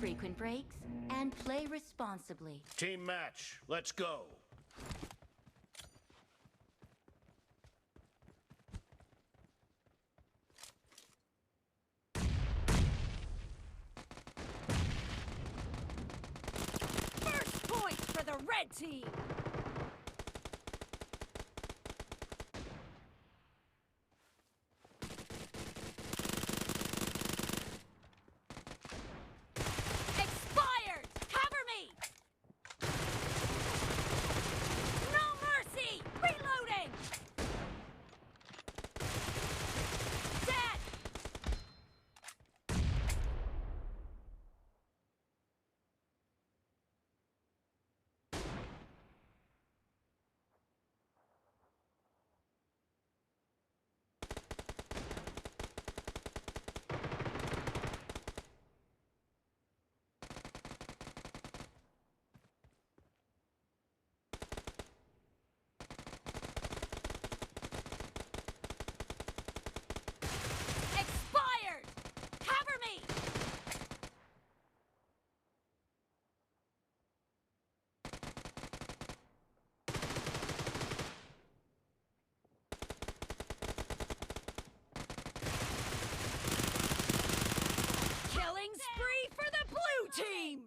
frequent breaks and play responsibly. Team match, let's go. First point for the red team! Spree for the blue team!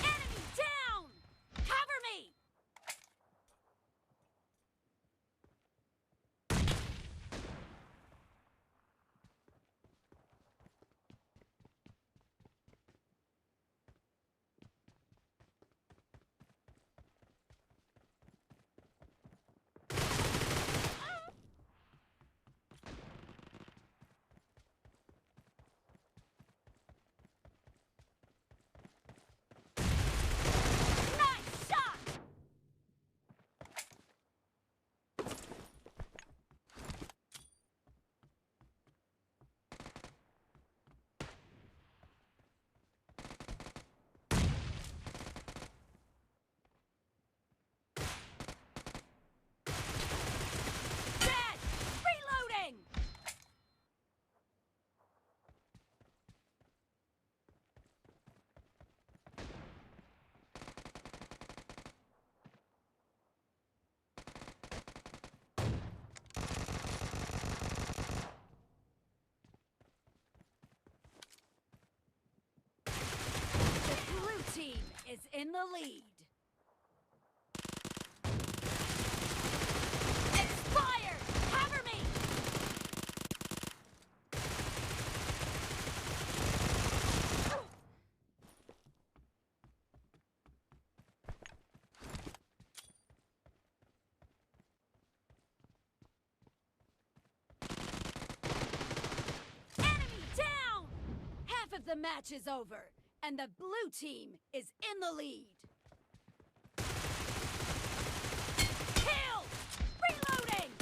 Enemy down! Cover me! Team is in the lead. Expired! Cover me! Enemy down! Half of the match is over. And the blue team is in the lead. Kill! Reloading!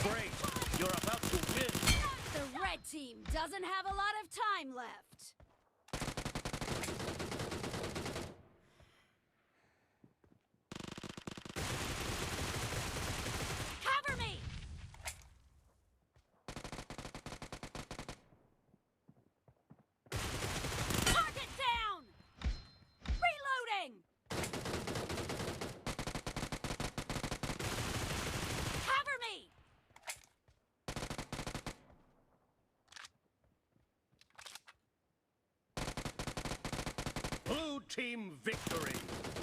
Great! You're about to win! The red team doesn't have a lot of time left. Cover me! Target down! Reloading! Cover me! team victory.